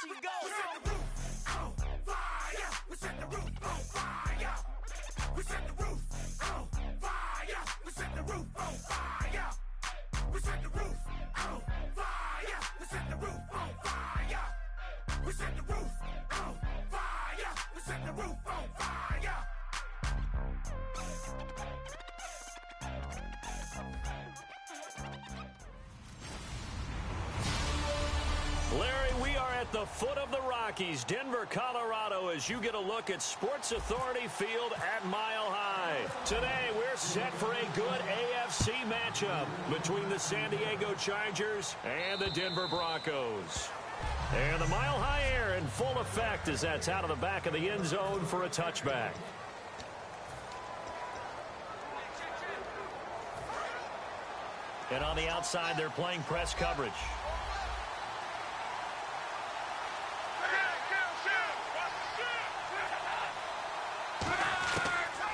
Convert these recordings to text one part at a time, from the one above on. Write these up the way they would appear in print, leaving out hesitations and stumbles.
you go. We set the roof on fire. We set the roof on fire. We set the roof on fire. We set the roof on fire. We set the roof on fire. We set the roof on fire. We set the roof on fire. We set the roof on fire. Larry, we are at the foot of the Rockies, Denver, Colorado, as you get a look at Sports Authority Field at Mile High. Today, we're set for a good AFC matchup between the San Diego Chargers and the Denver Broncos. And the Mile High air in full effect as that's out of the back of the end zone for a touchback. And on the outside, they're playing press coverage.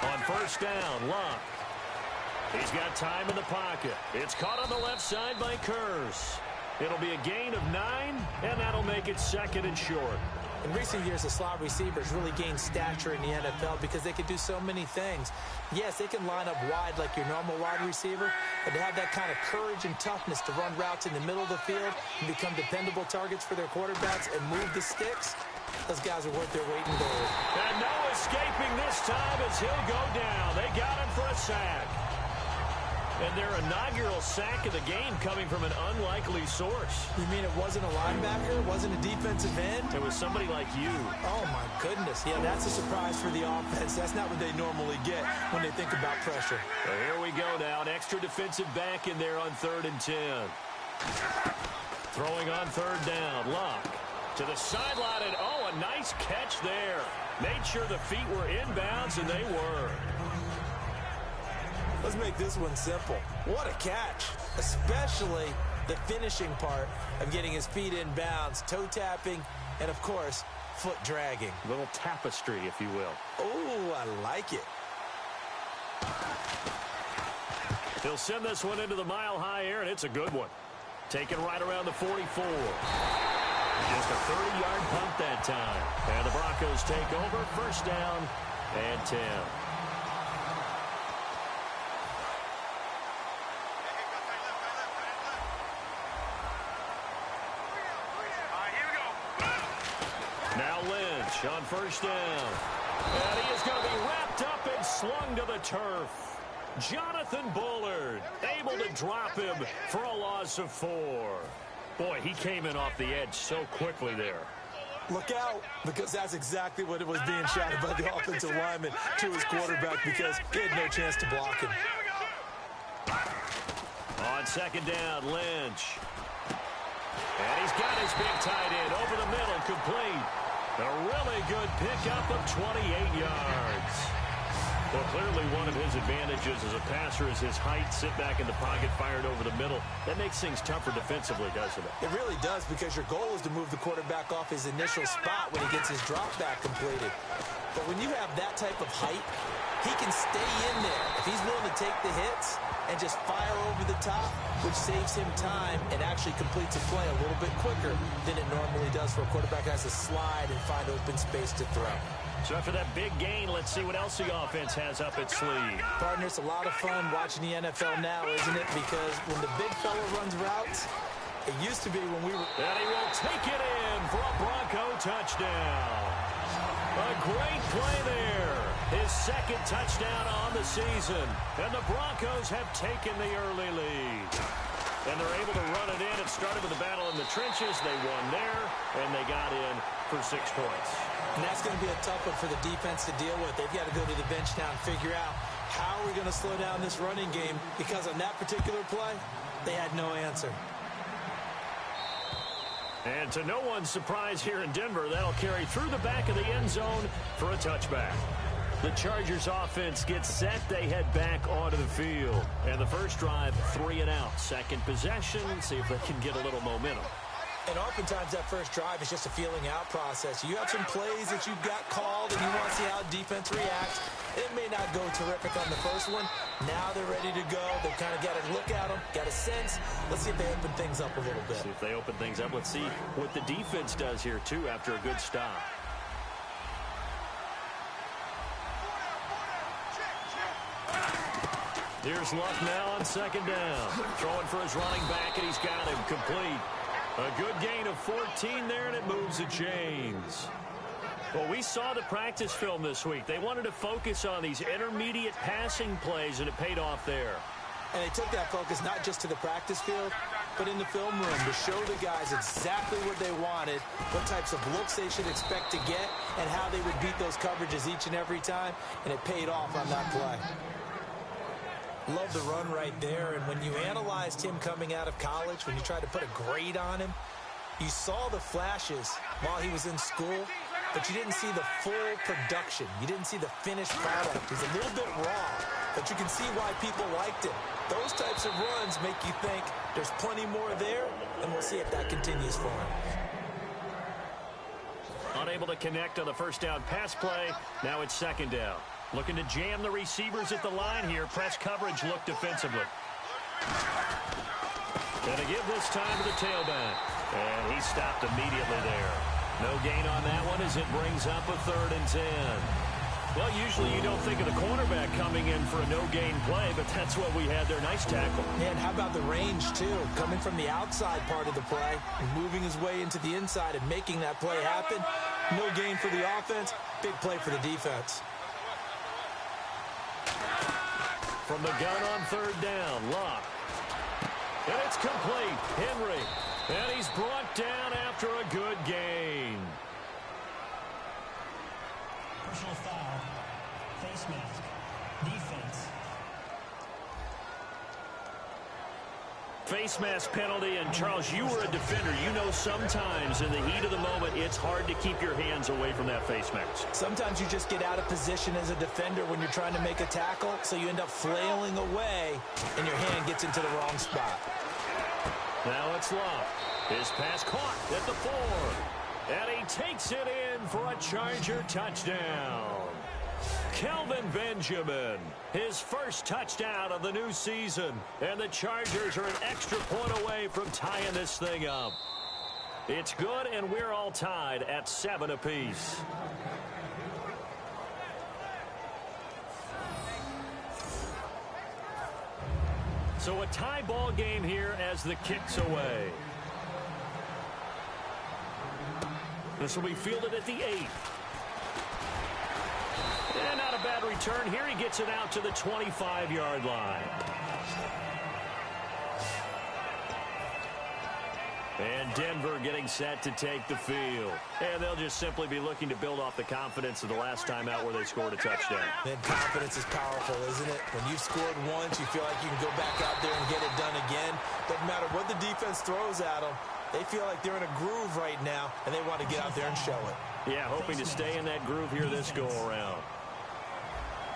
On first down, Luck. He's got time in the pocket. It's caught on the left side by Kurz. It'll be a gain of 9, and that'll make it second and short. In recent years, the slot receivers really gained stature in the NFL because they can do so many things. Yes, they can line up wide like your normal wide receiver, but to have that kind of courage and toughness to run routes in the middle of the field and become dependable targets for their quarterbacks and move the sticks, those guys are worth their weight in gold. And no escaping this time as he'll go down. They got him for a sack. And their inaugural sack of the game coming from an unlikely source. You mean it wasn't a linebacker? It wasn't a defensive end? It was somebody like you. Oh, my goodness. Yeah, that's a surprise for the offense. That's not what they normally get when they think about pressure. Well, here we go now. An extra defensive back in there on 3rd and 10. Throwing on 3rd down. Luck to the sideline. And, oh, a nice catch there. Made sure the feet were inbounds, and they were. Let's make this one simple. What a catch, especially the finishing part of getting his feet in bounds, toe tapping, and, of course, foot dragging. A little tapestry, if you will. Oh, I like it. He'll send this one into the Mile High air, and it's a good one. Taken right around the 44. Just a 30-yard punt that time. And the Broncos take over, first down and 10. Now Lynch on first down. And he is going to be wrapped up and slung to the turf. Jonathan Bullard able to drop him for a loss of 4. Boy, he came in off the edge so quickly there. Look out, because that's exactly what it was being shouted by the offensive lineman to his quarterback because he had no chance to block him. On second down, Lynch. And he's got his big tight end over the middle, complete. A really good pickup of 28 yards. Well, clearly one of his advantages as a passer is his height. Sit back in the pocket, fired over the middle. That makes things tougher defensively, doesn't it? It really does, because your goal is to move the quarterback off his initial spot when he gets his drop back completed. But when you have that type of height, he can stay in there. If he's willing to take the hits and just fire over the top, which saves him time and actually completes a play a little bit quicker than it normally does for a quarterback who has to slide and find open space to throw. So after that big gain, let's see what else the offense has up its sleeve. Partner, it's a lot of fun watching the NFL now, isn't it? Because when the big fella runs routes, it used to be when we were... And he will take it in for a Bronco touchdown. A great play there. His second touchdown on the season. And the Broncos have taken the early lead. And they're able to run it in. It started with a battle in the trenches. They won there, and they got in for 6 points. And that's going to be a tough one for the defense to deal with. They've got to go to the bench now and figure out how are we going to slow down this running game, because on that particular play, they had no answer. And to no one's surprise here in Denver, that'll carry through the back of the end zone for a touchback. The Chargers offense gets set. They head back onto the field. And the first drive, 3 and out. Second possession. See if they can get a little momentum. And oftentimes that first drive is just a feeling out process. You have some plays that you've got called and you want to see how defense reacts. It may not go terrific on the first one. Now they're ready to go. They've kind of got to look at them, got a sense. Let's see if they open things up a little bit. See if they open things up. Let's see what the defense does here, too, after a good stop. Here's Luck now on second down. Throwing for his running back, and he's got him complete. A good gain of 14 there, and it moves the chains. Well, we saw the practice film this week. They wanted to focus on these intermediate passing plays, and it paid off there. And they took that focus not just to the practice field, but in the film room to show the guys exactly what they wanted, what types of looks they should expect to get, and how they would beat those coverages each and every time, and it paid off on that play. Love the run right there, and when you analyzed him coming out of college, when you tried to put a grade on him, you saw the flashes while he was in school, but you didn't see the full production. You didn't see the finished product. He's a little bit raw, but you can see why people liked him. Those types of runs make you think there's plenty more there, and we'll see if that continues for him. Unable to connect on the first down pass play. Now it's second down. Looking to jam the receivers at the line here. Press coverage look defensively. Gonna give this time to the tailback. And he stopped immediately there. No gain on that one as it brings up a 3rd and 10. Well, usually you don't think of the cornerback coming in for a no-gain play, but that's what we had there. Nice tackle. And how about the range, too? Coming from the outside part of the play, and moving his way into the inside and making that play happen. No gain for the offense, big play for the defense. From the gun on 3rd down, Luck. And it's complete. Henry. And he's brought down after a good gain. Personal foul. Face mask. Defense. Face mask penalty, and Charles, you were a defender. You know sometimes in the heat of the moment, it's hard to keep your hands away from that face mask. Sometimes you just get out of position as a defender when you're trying to make a tackle, so you end up flailing away, and your hand gets into the wrong spot. Now it's Luck. His pass caught at the 4. And he takes it in for a Charger touchdown. Kelvin Benjamin, his first touchdown of the new season. And the Chargers are an extra point away from tying this thing up. It's good, and we're all tied at 7 apiece. So a tie ball game here as the kick's away. This will be fielded at the 8. And not a bad return here. He gets it out to the 25-yard line. And Denver getting set to take the field. And they'll just simply be looking to build off the confidence of the last time out where they scored a touchdown. And confidence is powerful, isn't it? When you've scored once, you feel like you can go back out there and get it done again. Doesn't matter what the defense throws at them. They feel like they're in a groove right now, and they want to get out there and show it. Yeah, hoping to stay in that groove here this go-around.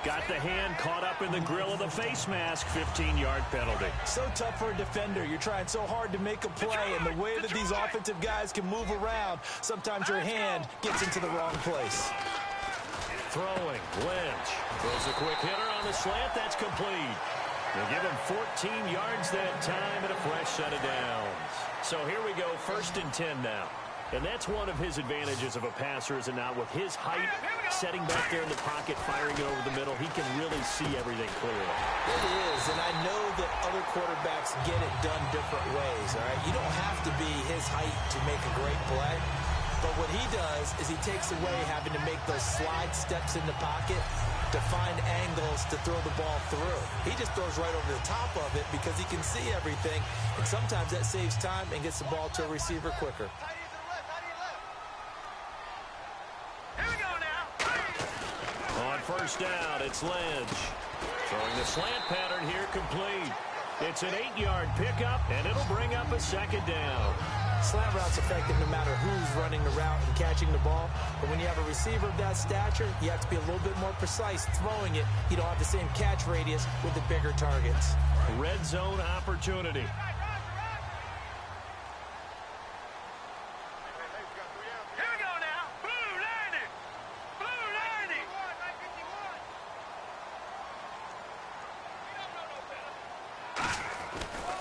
Got the hand caught up in the grill of the face mask. 15-yard penalty. So tough for a defender. You're trying so hard to make a play, and the way that these offensive guys can move around, sometimes your hand gets into the wrong place. Throwing, Lynch. Throws a quick hitter on the slant. That's complete. They'll give him 14 yards that time and a fresh set of downs. So here we go, 1st and 10 now. And that's one of his advantages of a passer, is it not? With his height, setting back there in the pocket, firing it over the middle, he can really see everything clearly. It is, and I know that other quarterbacks get it done different ways, all right? You don't have to be his height to make a great play. But what he does is he takes away having to make those slide steps in the pocket to find angles to throw the ball through. He just throws right over the top of it because he can see everything, and sometimes that saves time and gets the ball to a receiver quicker. On 1st down, it's Lynch. Throwing the slant pattern here, complete. It's an 8-yard pickup, and it'll bring up a 2nd down. Slant route's effective no matter who's running the route and catching the ball. But when you have a receiver of that stature, you have to be a little bit more precise throwing it. You don't have the same catch radius with the bigger targets. Red zone opportunity.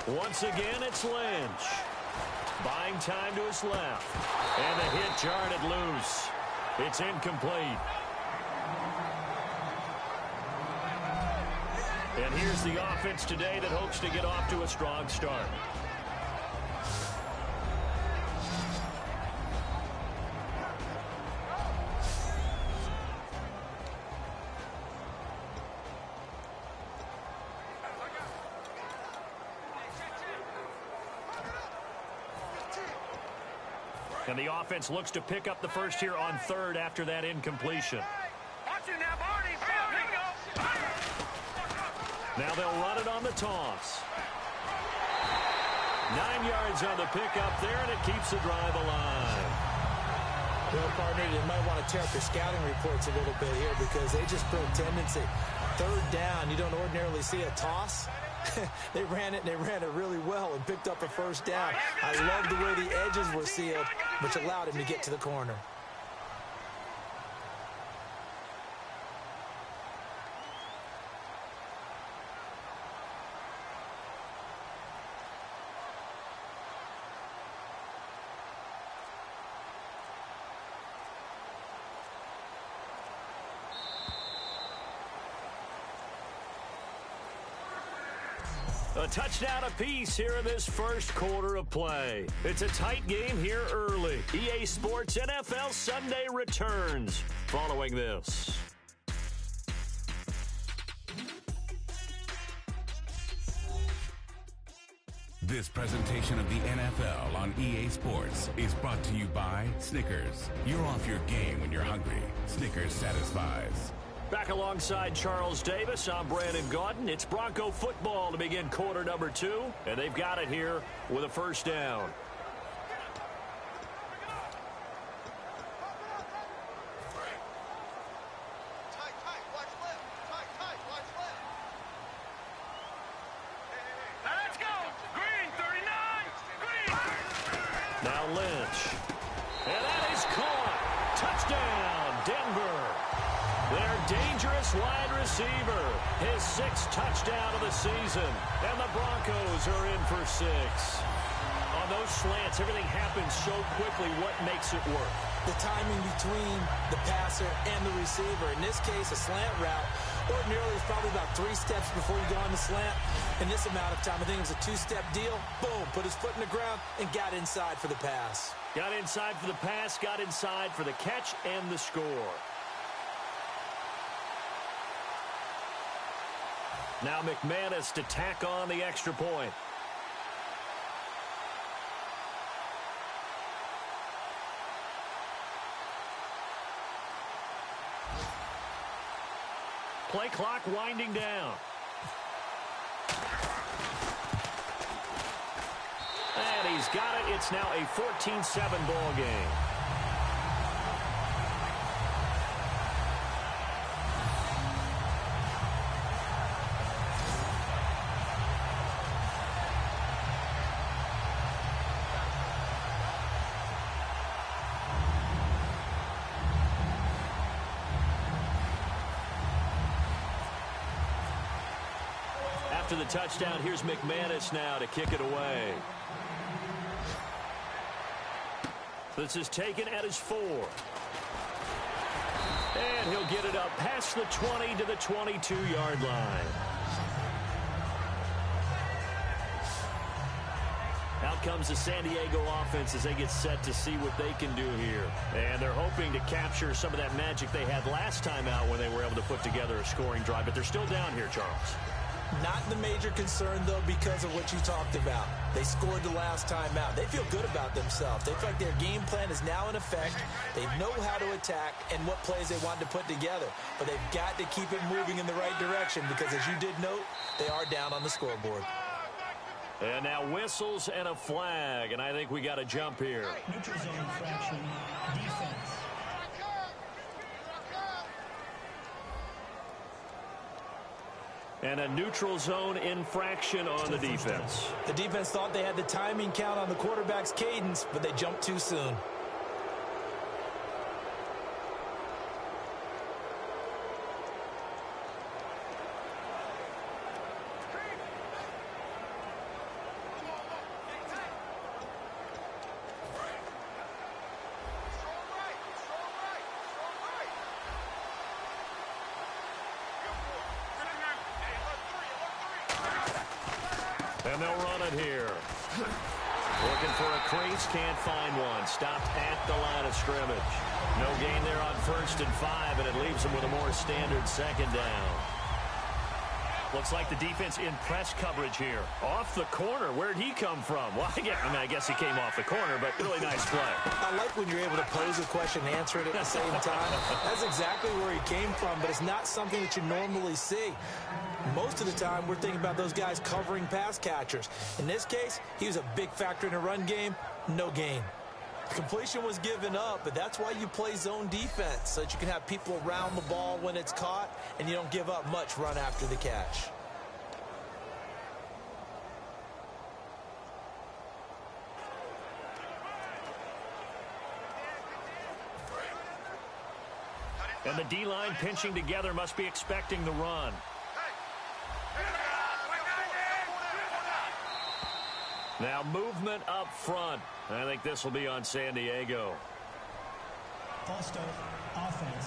Once again, it's Lynch. Buying time to his left. And the hit jarred it loose. It's incomplete. And here's the offense today that hopes to get off to a strong start. And the offense looks to pick up the first here on third after that incompletion. Now they'll run it on the toss. 9 yards on the pickup there, and it keeps the drive alive. Well, partner, you might want to tear up your scouting reports a little bit here because they just build tendency. Third down, you don't ordinarily see a toss. They ran it really well and picked up a first down. I love the way the edges were sealed, which allowed him to get to the corner. A touchdown apiece here in this first quarter of play. It's a tight game here early. EA Sports NFL Sunday returns following this. This presentation of the NFL on EA Sports is brought to you by Snickers. You're off your game when you're hungry. Snickers satisfies. Back alongside Charles Davis, I'm Brandon Gaudin. It's Bronco football to begin quarter number 2, and they've got it here with a first down. Let's go! Green, 39! Green! Now Lynch. And that is caught. Touchdown, Denver. Their dangerous wide receiver, his 6th touchdown of the season, and the Broncos are in for 6. On those slants, everything happens so quickly. What makes it work? The timing between the passer and the receiver. In this case, a slant route. Ordinarily, it's probably about 3 steps before you go on the slant. In this amount of time, I think it was a 2-step deal. Boom, put his foot in the ground and got inside for the pass. Got inside for the pass, got inside for the catch and the score. Now McManus to tack on the extra point. Play clock winding down. And he's got it. It's now a 14-7 ball game. After the touchdown, here's McManus now to kick it away. This is taken at his 4. And he'll get it up past the 20 to the 22-yard line. Out comes the San Diego offense as they get set to see what they can do here. And they're hoping to capture some of that magic they had last time out when they were able to put together a scoring drive. But they're still down here, Charles. Not the major concern, though, because of what you talked about. They scored the last time out. They feel good about themselves. They feel like their game plan is now in effect. They know how to attack and what plays they want to put together. But they've got to keep it moving in the right direction because, as you did note, they are down on the scoreboard. And now whistles and a flag, and I think we got a jump here. Neutral zone infraction. Defense. And a neutral zone infraction on the defense. The defense thought they had the timing count on the quarterback's cadence, but they jumped too soon. And they'll run it here. Looking for a crease, can't find one. Stopped at the line of scrimmage. No gain there on 1st and 5, and it leaves them with a more standard second down. Looks like the defense in press coverage here. Off the corner. Where'd he come from? Well, I guess he came off the corner, but really nice play. I like when you're able to pose a question and answer it at the same time. That's exactly where he came from, but it's not something that you normally see. Most of the time, we're thinking about those guys covering pass catchers. In this case, he was a big factor in the run game. No gain. Completion was given up, but that's why you play zone defense, so that you can have people around the ball when it's caught, and you don't give up much run after the catch. And the D-line pinching together must be expecting the run. Now movement up front. I think this will be on San Diego. False start, offense.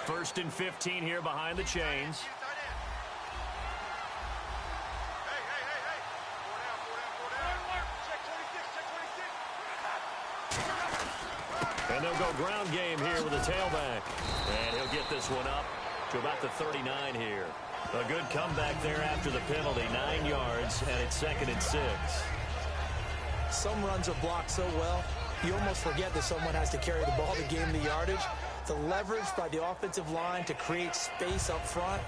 First and 15 here behind the chains. And they'll go ground game here with a tailback. And he'll get this one up to about the 39 here. A good comeback there after the penalty. 9 yards, and it's 2nd and 6. Some runs are blocked so well, you almost forget that someone has to carry the ball to gain the yardage. The leverage by the offensive line to create space up front,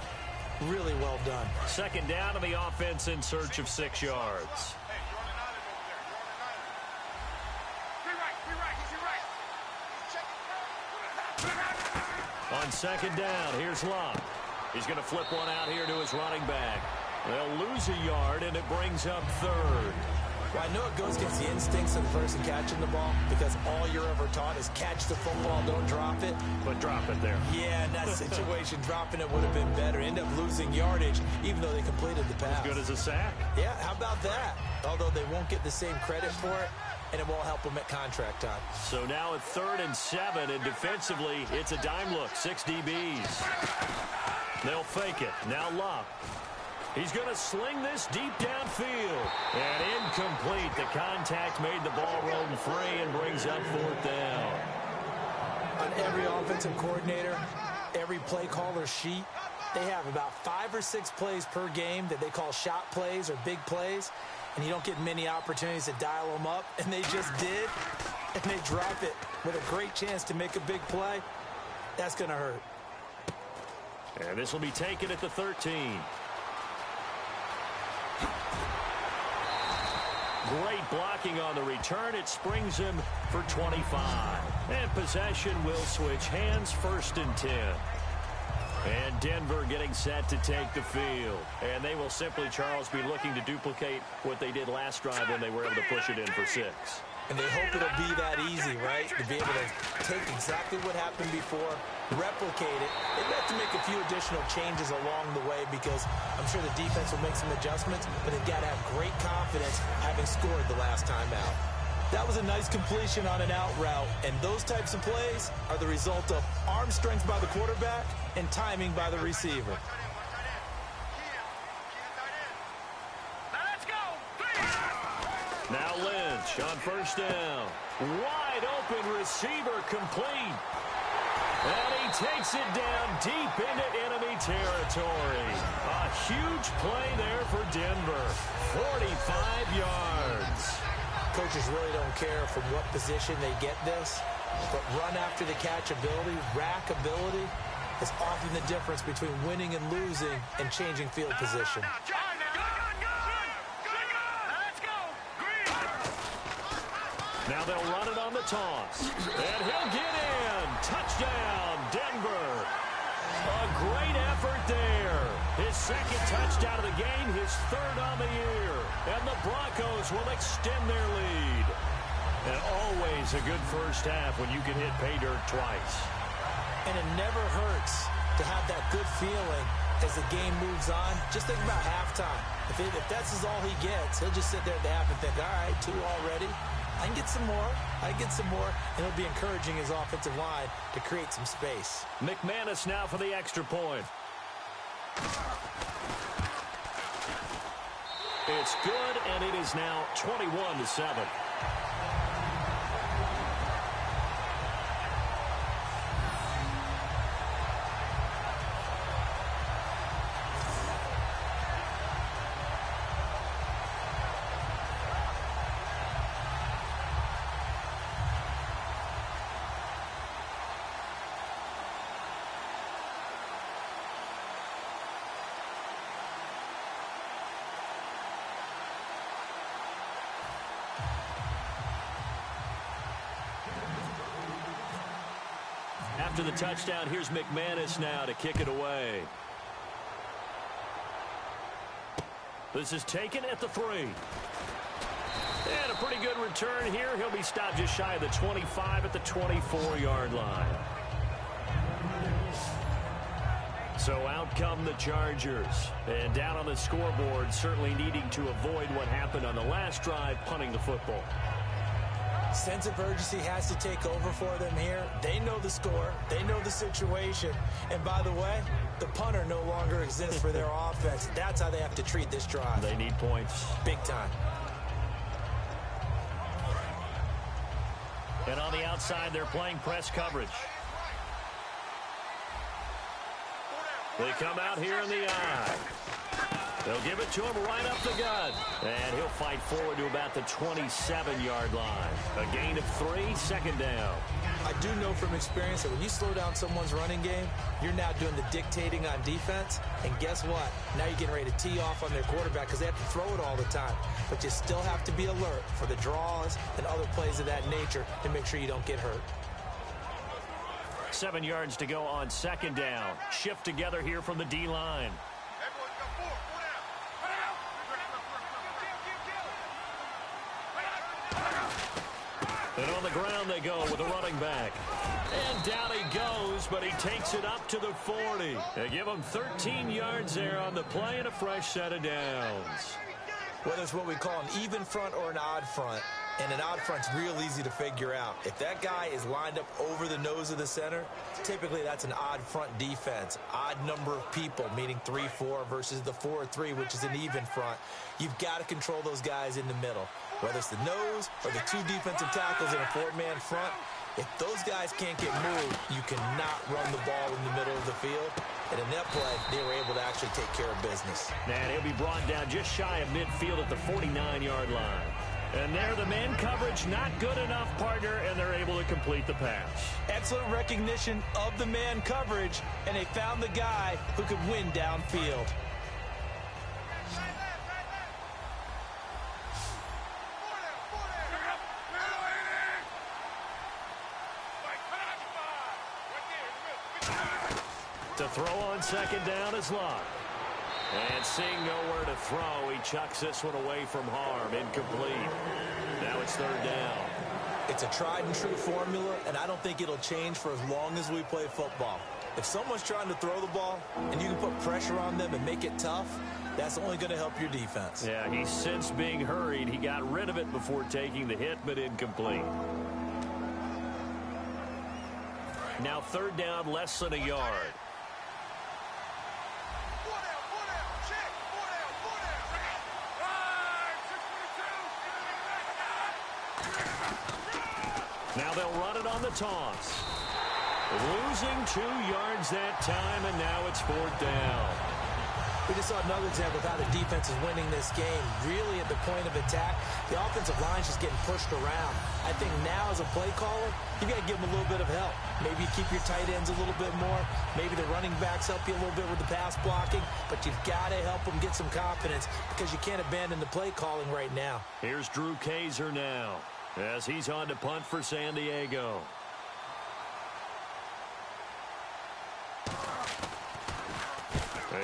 really well done. 2nd down, and the offense in search of 6 yards. On 2nd down, here's Locke. He's going to flip one out here to his running back. They'll lose a yard, and it brings up 3rd. Well, I know it goes against the instincts of the person catching the ball, because all you're ever taught is catch the football, don't drop it. But drop it there. Yeah, in that situation, dropping it would have been better. End up losing yardage, even though they completed the pass. As good as a sack. Yeah, how about that? Although they won't get the same credit for it, and it won't help them at contract time. So now at 3rd and 7, and defensively, it's a dime look. 6 DBs. They'll fake it. Now Locke. He's going to sling this deep downfield. And incomplete. The contact made the ball roam free and brings up 4th down. On every offensive coordinator, every play caller sheet, they have about 5 or 6 plays per game that they call shot plays or big plays. And you don't get many opportunities to dial them up. And they just did. And they drop it with a great chance to make a big play. That's going to hurt. And this will be taken at the 13. Great blocking on the return. It springs him for 25. And possession will switch hands. 1st and 10. And Denver getting set to take the field. And they will simply, Charles, be looking to duplicate what they did last drive when they were able to push it in for 6. And they hope it'll be that easy, right? To be able to take exactly what happened before, replicate it. They've got to make a few additional changes along the way, because I'm sure the defense will make some adjustments, but they've got to have great confidence having scored the last time out. That was a nice completion on an out route, and those types of plays are the result of arm strength by the quarterback and timing by the receiver. Now Lynch on 1st down. Wide open receiver complete. And he takes it down deep into enemy territory. A huge play there for Denver. 45 yards. Coaches really don't care from what position they get this, but run after the catch ability, rack ability, is often the difference between winning and losing and changing field position. Now they'll run it on the toss. And he'll get in. Touchdown, Denver. A great effort there. His 2nd touchdown of the game, his 3rd on the year. And the Broncos will extend their lead. And always a good first half when you can hit pay dirt twice. And it never hurts to have that good feeling as the game moves on, just think about halftime. If that's all he gets, he'll just sit there at the half and think, all right, 2 already. I can get some more. And he'll be encouraging his offensive line to create some space. McManus now for the extra point. It's good, and it is now 21-7. After the touchdown, here's McManus now to kick it away. This is taken at the 3. And a pretty good return here. He'll be stopped just shy of the 25 at the 24-yard line. So out come the Chargers. And down on the scoreboard, certainly needing to avoid what happened on the last drive, punting the football. Sense of urgency has to take over for them here. They know the score. They know the situation. And by the way, the punter no longer exists for their offense. That's how they have to treat this drive. They need points. Big time. And on the outside, they're playing press coverage. They come out here in the eye. They'll give it to him right up the gut. And he'll fight forward to about the 27-yard line. A gain of 3, second down. I do know from experience that when you slow down someone's running game, you're now doing the dictating on defense. And guess what? Now you're getting ready to tee off on their quarterback because they have to throw it all the time. But you still have to be alert for the draws and other plays of that nature to make sure you don't get hurt. 7 yards to go on second down. Shift together here from the D-line. And on the ground they go with a running back. And down he goes, but he takes it up to the 40. They give him 13 yards there on the play and a fresh set of downs. Whether it's what we call an even front or an odd front, and an odd front's real easy to figure out. If that guy is lined up over the nose of the center, typically that's an odd front defense. Odd number of people, meaning 3-4 versus the 4-3, which is an even front. You've got to control those guys in the middle. Whether it's the nose or the 2 defensive tackles in a 4-man front, if those guys can't get moved, you cannot run the ball in the middle of the field. And in that play, they were able to actually take care of business. And he'll be brought down just shy of midfield at the 49-yard line. And there, the man coverage not good enough, partner, and they're able to complete the pass. Excellent recognition of the man coverage, and they found the guy who could win downfield. To throw on second down is Locke. And seeing nowhere to throw, he chucks this one away from harm. Incomplete. Now it's third down. It's a tried and true formula, and I don't think it'll change for as long as we play football. If someone's trying to throw the ball and you can put pressure on them and make it tough, that's only going to help your defense. Yeah, he's since being hurried. He got rid of it before taking the hit, but incomplete. Now third down, less than a yard. Now they'll run it on the toss. Losing 2 yards that time, and now it's fourth down. We just saw another example of how the defense is winning this game. Really at the point of attack, the offensive line's just getting pushed around. I think now as a play caller, you got to give them a little bit of help. Maybe you keep your tight ends a little bit more. Maybe the running backs help you a little bit with the pass blocking. But you've got to help them get some confidence because you can't abandon the play calling right now. Here's Drew Kaiser now as he's on to punt for San Diego.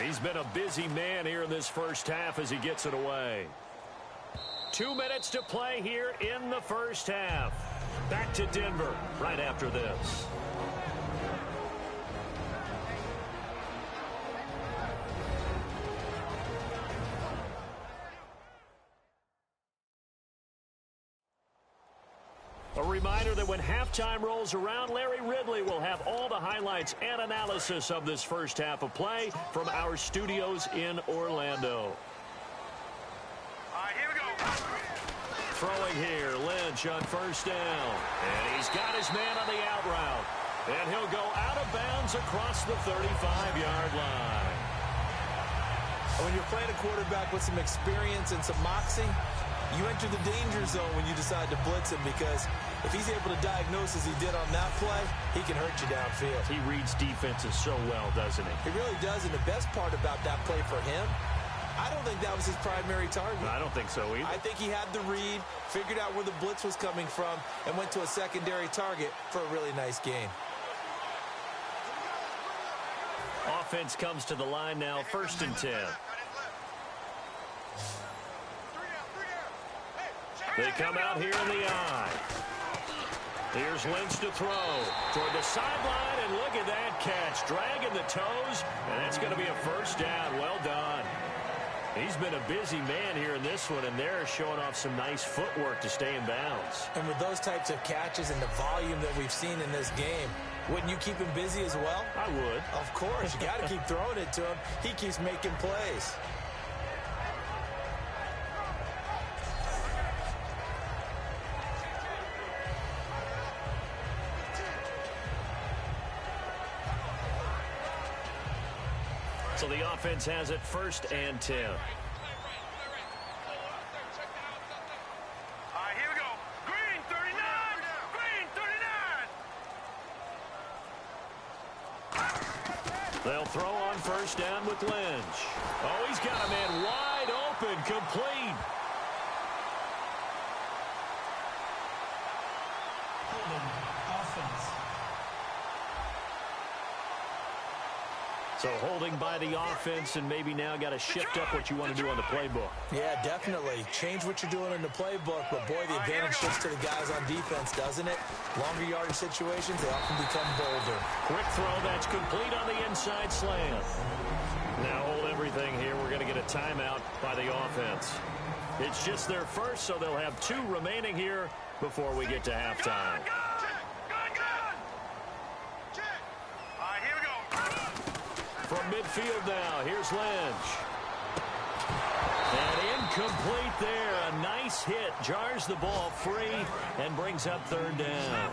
He's been a busy man here in this first half as he gets it away. 2 minutes to play here in the first half. Back to Denver right after this. A reminder that when halftime rolls around, Larry Ridley will have all the highlights and analysis of this first half of play from our studios in Orlando. All right, here we go. Throwing here, Lynch on first down. And he's got his man on the out route. And he'll go out of bounds across the 35-yard line. When you're playing a quarterback with some experience and some moxie, you enter the danger zone when you decide to blitz him, because if he's able to diagnose as he did on that play, he can hurt you downfield. He reads defenses so well, doesn't he? He really does, and the best part about that play for him, I don't think that was his primary target. I don't think so either. I think he had the read, figured out where the blitz was coming from, and went to a secondary target for a really nice gain. Offense comes to the line now, 1st and 10. They come out here in the eye. Here's Lynch to throw toward the sideline, and look at that catch. Dragging the toes, and that's going to be a first down. Well done. He's been a busy man here in this one, and they're showing off some nice footwork to stay in bounds. And with those types of catches and the volume that we've seen in this game, wouldn't you keep him busy as well? I would. Of course. You got to keep throwing it to him. He keeps making plays. So the offense has it 1st and 10. All right, here we go. Green 39. Green 39. They'll throw on 1st down with Lynch. Oh, he's got a man wide open, complete. Holding. Offense. So holding by the offense, and maybe now got to shift up what you want to do on the playbook. Yeah, definitely. Change what you're doing in the playbook, but boy, the advantage shifts to the guys on defense, doesn't it? Longer yardage situations, they often become bolder. Quick throw, that's complete on the inside slant. Now hold everything here. We're going to get a timeout by the offense. It's just their first, so they'll have 2 remaining here before we get to halftime. From midfield now, here's Lynch. And incomplete there. A nice hit. Jars the ball free and brings up 3rd down.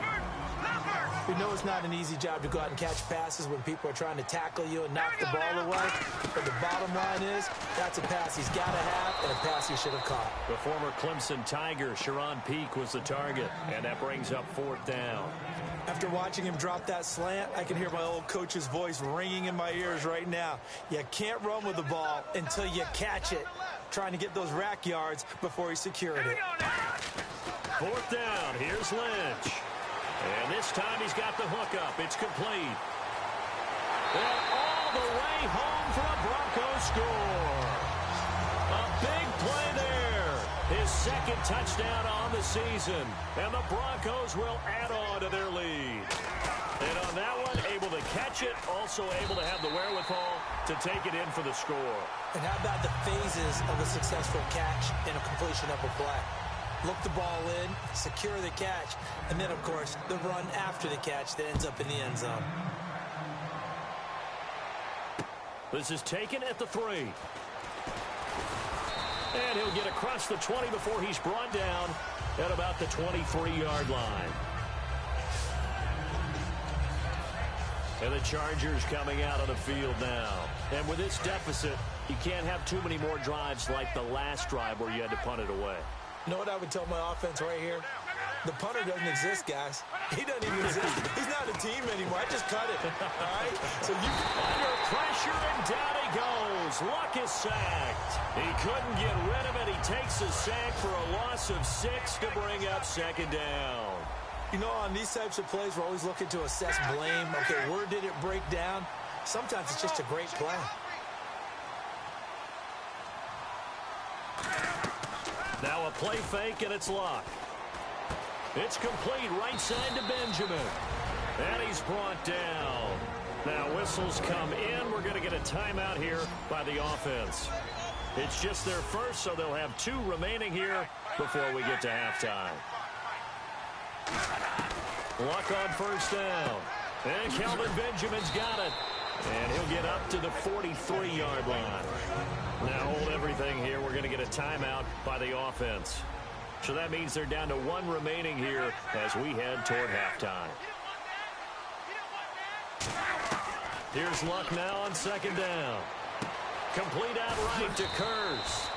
We know it's not an easy job to go out and catch passes when people are trying to tackle you and knock the ball away. But the bottom line is, that's a pass he's got to have and a pass he should have caught. The former Clemson Tiger, Sharon Peak, was the target. And that brings up 4th down. After watching him drop that slant, I can hear my old coach's voice ringing in my ears right now. You can't run with the ball until you catch it. Trying to get those rack yards before he secured it. 4th down. Here's Lynch. And this time he's got the hookup. It's complete. And all the way home for a Broncos score. A big play there. His 2nd touchdown on the season. And the Broncos will add on to their lead. And on that one, able to catch it, also able to have the wherewithal to take it in for the score. And how about the phases of a successful catch and a completion of a play? Look the ball in, secure the catch, and then, of course, the run after the catch that ends up in the end zone. This is taken at the 3. And he'll get across the 20 before he's brought down at about the 23-yard line. And the Chargers coming out on the field now. And with this deficit, you can't have too many more drives like the last drive where you had to punt it away. You know what I would tell my offense right here? The punter doesn't exist, guys. He doesn't even exist. He's not a team anymore. I just cut it. All right? So you under pressure, and down he goes. Luck is sacked. He couldn't get rid of it. He takes a sack for a loss of 6 to bring up 2nd down. You know, on these types of plays, we're always looking to assess blame. Okay, where did it break down? Sometimes it's just a great play. Now a play fake, and it's Luck. It's complete right side to Benjamin. And he's brought down. Now whistles come in. We're going to get a timeout here by the offense. It's just their first, so they'll have 2 remaining here before we get to halftime. Luck on first down. And Kelvin Benjamin's got it. And he'll get up to the 43-yard line. Now hold everything here. We're going to get a timeout by the offense. So that means they're down to one remaining here as we head toward halftime. Here's Luck now on second down. Complete out right to Kurz.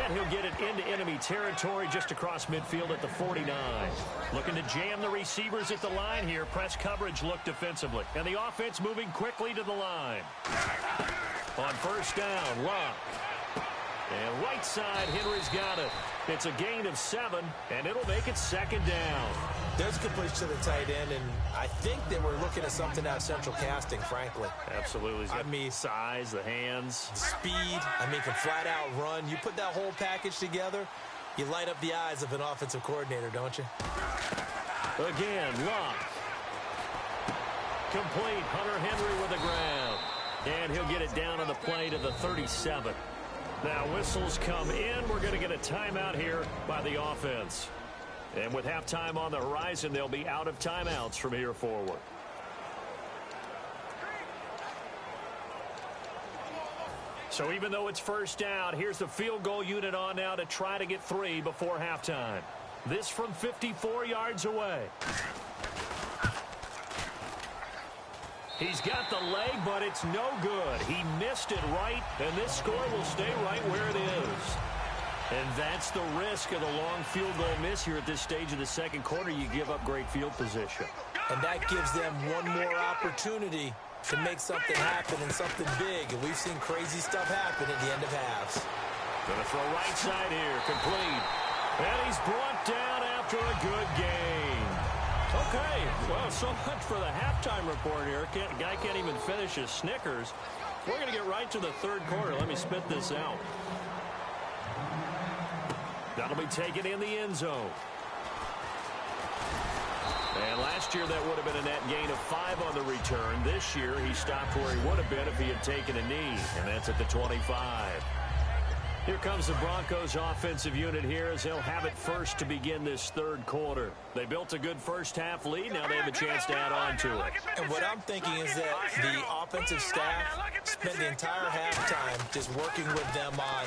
And he'll get it into enemy territory just across midfield at the 49. Looking to jam the receivers at the line here. Press coverage look defensively. And the offense moving quickly to the line. On first down, Luck. And right side, Henry's got it. It's a gain of 7, and it'll make it second down. There's a completion to the tight end, and I think they were looking at something out of central casting, frankly. Absolutely. He's got size, the hands. The speed. Can flat out run. You put that whole package together, you light up the eyes of an offensive coordinator, don't you? Again, Luck. Complete. Hunter Henry with the ground. And he'll get it down on the play to the 37. Now whistles come in. We're going to get a timeout here by the offense. And with halftime on the horizon, they'll be out of timeouts from here forward. So even though it's first down, here's the field goal unit on now to try to get 3 before halftime. This from 54 yards away. He's got the leg, but it's no good. He missed it right, and this score will stay right where it is. And that's the risk of the long field goal miss here at this stage of the second quarter. You give up great field position. And that gives them one more opportunity to make something happen and something big. And we've seen crazy stuff happen at the end of halves. Going to throw right side here, complete. And he's brought down after a good game. Okay, well, so much for the halftime report here. Guy can't even finish his Snickers. We're going to get right to the third quarter. Let me spit this out. That'll be taken in the end zone. And last year that would have been a net gain of 5 on the return. This year he stopped where he would have been if he had taken a knee, and that's at the 25. Here comes the Broncos offensive unit here as they'll have it first to begin this third quarter. They built a good first half lead. Now they have a chance to add on to it. And what I'm thinking is that the offensive staff spent the entire halftime just working with them on,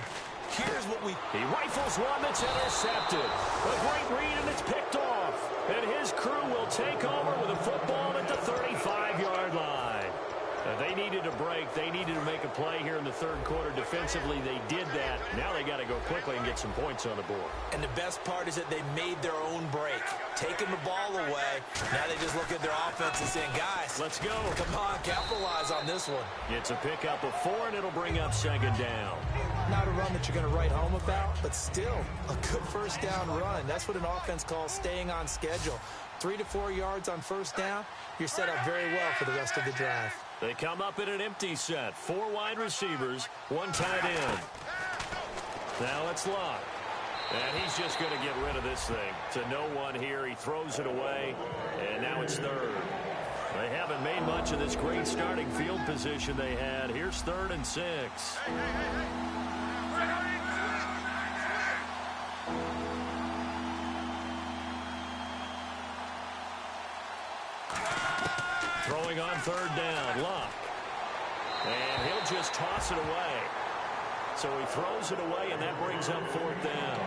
here's what we... He rifles one that's intercepted. A great read, and it's picked off. And his crew will take over with a football at the 35-yard line. They needed a break. They needed to make a play here in the third quarter. Defensively, they did that. Now they got to go quickly and get some points on the board. And the best part is that they made their own break, taking the ball away. Now they just look at their offense and saying, guys, let's go. Come on, capitalize on this one. It's a pickup of 4, and it'll bring up second down. Not a run that you're going to write home about, but still a good first down run. That's what an offense calls staying on schedule. 3 to 4 yards on first down, you're set up very well for the rest of the drive. They come up in an empty set. 4 wide receivers, 1 tight end. Now it's Luck. And he's just going to get rid of this thing. To no one here. He throws it away, and now it's third. They haven't made much of this great starting field position they had. Here's 3rd and 6. Throwing on 3rd down, Luck. And he'll just toss it away. So he throws it away, and that brings up 4th down.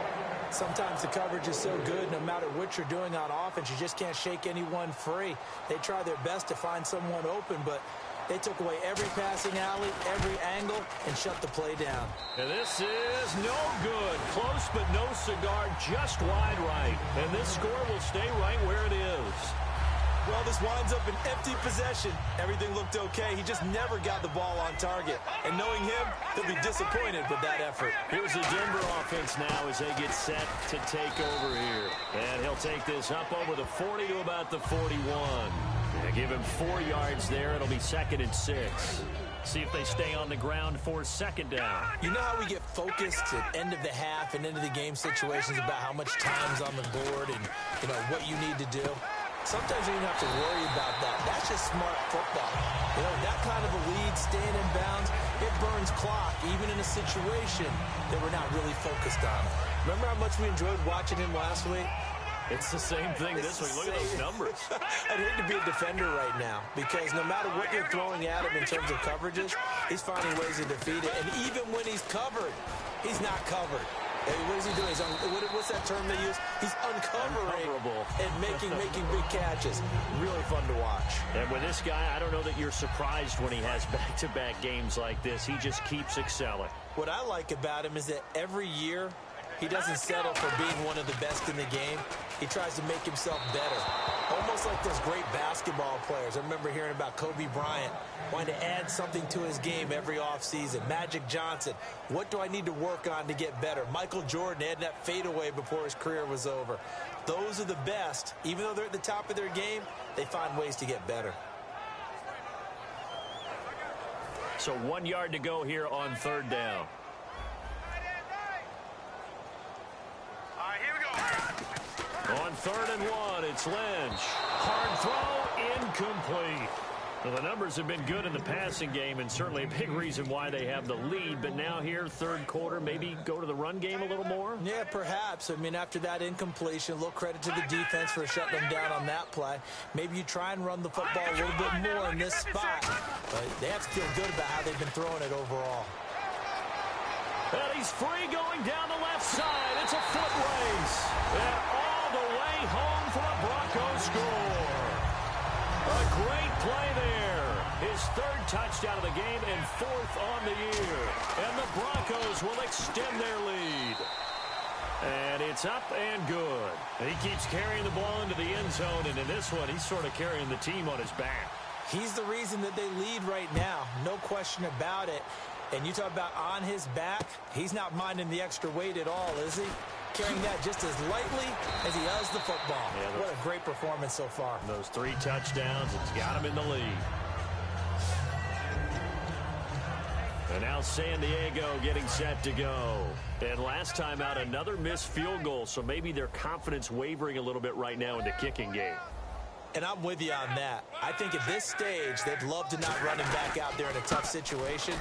Sometimes the coverage is so good, no matter what you're doing on offense, you just can't shake anyone free. They try their best to find someone open, but they took away every passing alley, every angle, and shut the play down. And this is no good. Close, but no cigar, just wide right. And this score will stay right where it is. Well, this winds up an empty possession. Everything looked okay. He just never got the ball on target. And knowing him, he'll be disappointed with that effort. Here's the Denver offense now as they get set to take over here. And he'll take this up over the 40 to about the 41. And give him 4 yards there. It'll be 2nd and 6. See if they stay on the ground for 2nd down. You know how we get focused at end of the half and end of the game situations about how much time's on the board and, what you need to do? Sometimes you don't have to worry about that. That's just smart football. That kind of a lead, staying in bounds, it burns clock, even in a situation that we're not really focused on. Remember how much we enjoyed watching him last week? It's the same thing this week. Look at those numbers. I'd hate to be a defender right now because no matter what you're throwing at him in terms of coverages, he's finding ways to defeat it. And even when he's covered, he's not covered. Hey, what is he doing? What's that term they use? He's uncovering and making big catches. Really fun to watch. And with this guy, I don't know that you're surprised when he has back-to-back games like this. He just keeps excelling. What I like about him is that every year he doesn't settle for being one of the best in the game. He tries to make himself better. Almost like those great basketball players. I remember hearing about Kobe Bryant wanting to add something to his game every offseason. Magic Johnson, what do I need to work on to get better? Michael Jordan had that fadeaway before his career was over. Those are the best. Even though they're at the top of their game, they find ways to get better. So 1 yard to go here on third down. On 3rd and 1, it's Lynch. Hard throw, incomplete. Well, the numbers have been good in the passing game and certainly a big reason why they have the lead. But now here, third quarter, maybe go to the run game a little more? Yeah, perhaps. I mean, after that incompletion, a little credit to the defense for shutting them down on that play. Maybe you try and run the football a little bit more in this spot. But they have to feel good about how they've been throwing it overall. And he's free going down the left side. It's a foot race. And all the way home for the Broncos score. A great play there. His 3rd touchdown of the game and 4th on the year. And the Broncos will extend their lead. And it's up and good. And he keeps carrying the ball into the end zone. And in this one, he's sort of carrying the team on his back. He's the reason that they lead right now. No question about it. And you talk about on his back, he's not minding the extra weight at all, is he? Carrying that just as lightly as he does the football. Yeah, what a great performance so far. Those 3 touchdowns, it's got him in the lead. And now San Diego getting set to go. And last time out, another missed field goal, so maybe their confidence wavering a little bit right now in the kicking game. And I'm with you on that. I think at this stage, they'd love to not run him back out there in a tough situation.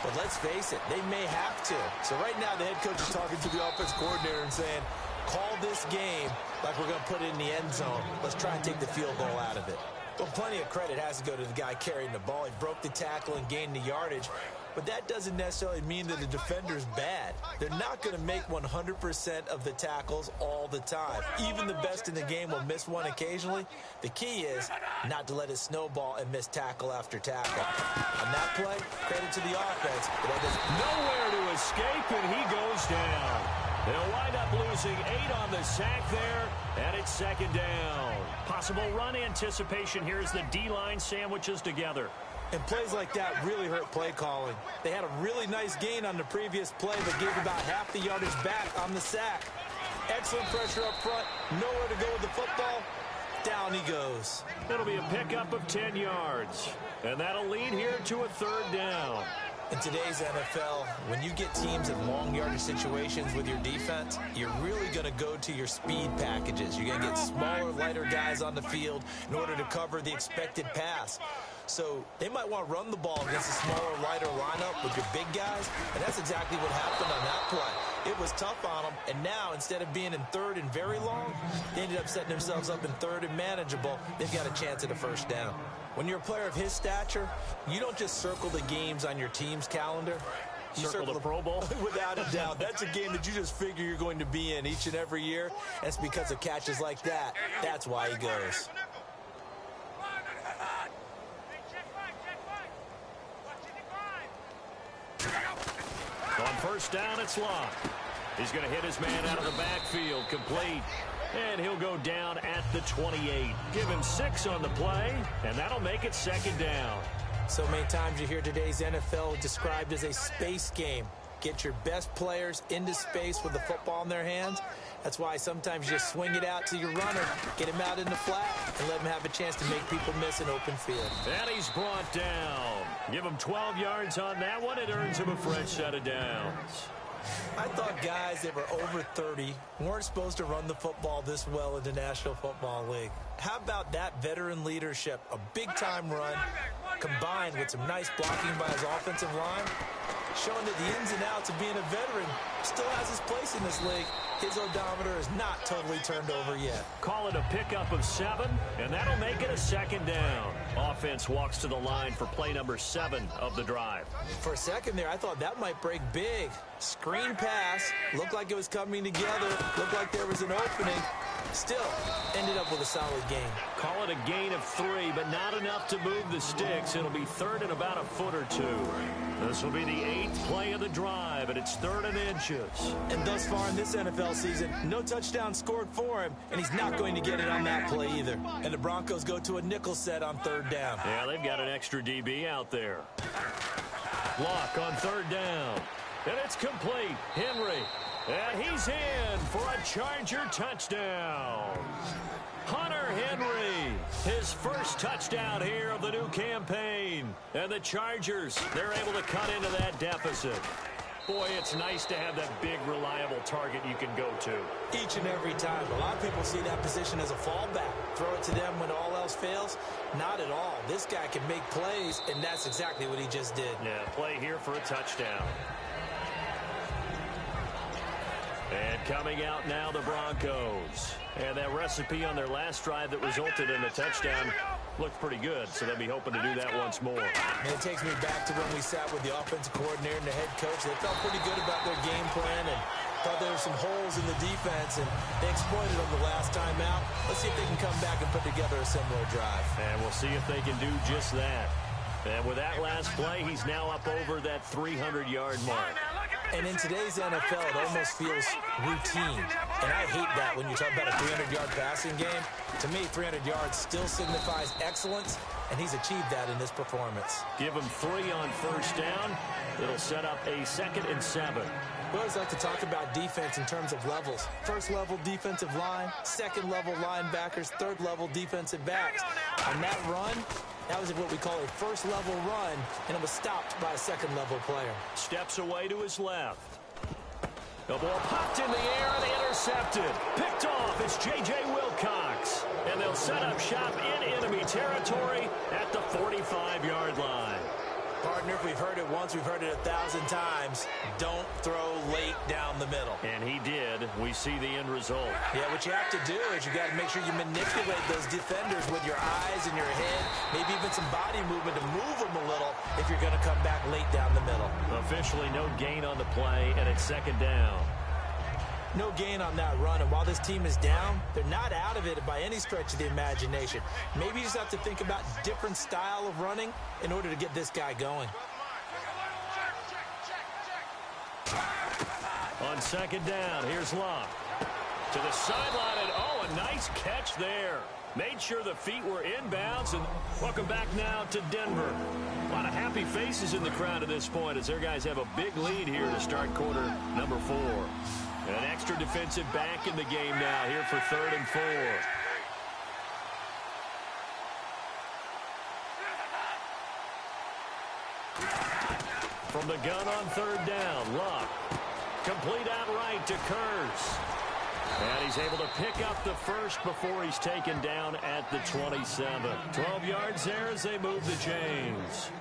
But let's face it, they may have to. So right now, the head coach is talking to the offense coordinator and saying, call this game like we're going to put it in the end zone. Let's try and take the field goal out of it. Well, plenty of credit has to go to the guy carrying the ball. He broke the tackle and gained the yardage. But that doesn't necessarily mean that the defender's bad. They're not going to make 100% of the tackles all the time. Even the best in the game will miss one occasionally. The key is not to let it snowball and miss tackle after tackle. On that play, credit to the offense. But nowhere to escape, and he goes down. They'll wind up losing 8 on the sack there, and it's 2nd down. Possible run anticipation here as the D-line sandwiches together. And plays like that really hurt play calling. They had a really nice gain on the previous play, but gave about half the yardage back on the sack. Excellent pressure up front. Nowhere to go with the football. Down he goes. It'll be a pickup of 10 yards. And that'll lead here to a 3rd down. In today's NFL, when you get teams in long yardage situations with your defense, you're really going to go to your speed packages. You're going to get smaller, lighter guys on the field in order to cover the expected pass. So they might want to run the ball against a smaller, lighter lineup with your big guys, and that's exactly what happened on that play. It was tough on them, and now instead of being in 3rd and very long, they ended up setting themselves up in 3rd and manageable. They've got a chance at a 1st down. When you're a player of his stature, you don't just circle the games on your team's calendar. You circle the Pro Bowl? Without a doubt. That's a game that you just figure you're going to be in each and every year. That's because of catches like that. That's why he goes. On 1st down, it's Locke. He's going to hit his man out of the backfield, complete. And he'll go down at the 28. Give him 6 on the play, and that'll make it 2nd down. So many times you hear today's NFL described as a space game. Get your best players into space with the football in their hands. That's why sometimes you just swing it out to your runner, get him out in the flat, and let him have a chance to make people miss an open field. And he's brought down. Give him 12 yards on that one. It earns him a fresh set of downs. I thought guys that were over 30 weren't supposed to run the football this well in the National Football League. How about that veteran leadership, a big-time run, combined with some nice blocking by his offensive line, showing that the ins and outs of being a veteran still has his place in this league. His odometer is not totally turned over yet. Call it a pickup of 7, and that'll make it a 2nd down. Offense walks to the line for play number 7 of the drive. For a second there, I thought that might break big. Screen pass, looked like it was coming together, looked like there was an opening. Still, ended up with a solid gain. Call it a gain of 3, but not enough to move the sticks. It'll be 3rd and about a foot or 2. This will be the 8th play of the drive, and it's 3rd and inches. And thus far in this NFL season, no touchdown scored for him, and he's not going to get it on that play either. And the Broncos go to a nickel set on 3rd down. Yeah, they've got an extra DB out there. Block on 3rd down. And it's complete. Henry. And he's in for a Charger touchdown. Hunter Henry, his first touchdown here of the new campaign. And the Chargers, they're able to cut into that deficit. Boy, it's nice to have that big, reliable target you can go to. Each and every time. A lot of people see that position as a fallback. Throw it to them when all else fails. Not at all. This guy can make plays, and that's exactly what he just did. Yeah, play here for a touchdown. And coming out now, the Broncos. And that recipe on their last drive that resulted in a touchdown looked pretty good, so they'll be hoping to do that once more. And it takes me back to when we sat with the offensive coordinator and the head coach. They felt pretty good about their game plan and thought there were some holes in the defense, and they exploited them the last time out. Let's see if they can come back and put together a similar drive. And we'll see if they can do just that. And with that last play, he's now up over that 300-yard mark. And in today's NFL, it almost feels routine. And I hate that when you talk about a 300-yard passing game. To me, 300 yards still signifies excellence, and he's achieved that in this performance. Give him 3 on 1st down. It'll set up a 2nd and 7. We always like to talk about defense in terms of levels. 1st level defensive line, 2nd level linebackers, 3rd level defensive backs. On that run, that was what we call a 1st level run, and it was stopped by a 2nd level player. Steps away to his left. The ball popped in the air and intercepted. Picked off. It's J.J. Wilcox. And they'll set up shop in enemy territory at the 45-yard line. Partner, if we've heard it once, we've heard it 1,000 times. Don't throw late down the middle. And he did. We see the end result. Yeah, what you have to do is you got to make sure you manipulate those defenders with your eyes and your head, maybe even some body movement to move them a little if you're going to come back late down the middle. Officially no gain on the play, and it's 2nd down. No gain on that run, and while this team is down, they're not out of it by any stretch of the imagination. Maybe you just have to think about different style of running in order to get this guy going. On 2nd down, here's Locke. To the sideline, and a nice catch there. Made sure the feet were inbounds, and welcome back now to Denver. A lot of happy faces in the crowd at this point as their guys have a big lead here to start quarter number 4. An extra defensive back in the game now here for 3rd and 4. From the gun on 3rd down, Luck. Complete outright to Kurz. And he's able to pick up the first before he's taken down at the 27. 12 yards there as they move the chains.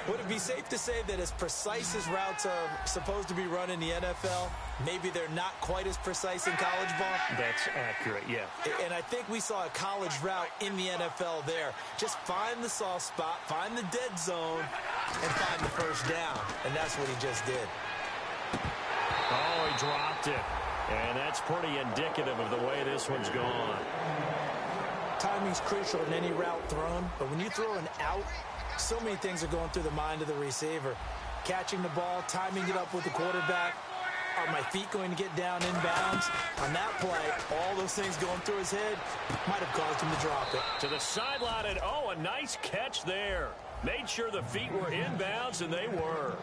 Would it be safe to say that as precise as routes are supposed to be run in the NFL, maybe they're not quite as precise in college ball? That's accurate, yeah. And I think we saw a college route in the NFL there. Just find the soft spot, find the dead zone, and find the 1st down. And that's what he just did. Oh, he dropped it. And that's pretty indicative of the way this one's gone. Timing's crucial in any route thrown, but when you throw an out, so many things are going through the mind of the receiver. Catching the ball, timing it up with the quarterback. Are my feet going to get down inbounds? On that play, all those things going through his head might have caused him to drop it. To the sideline, and a nice catch there. Made sure the feet were inbounds, and they were.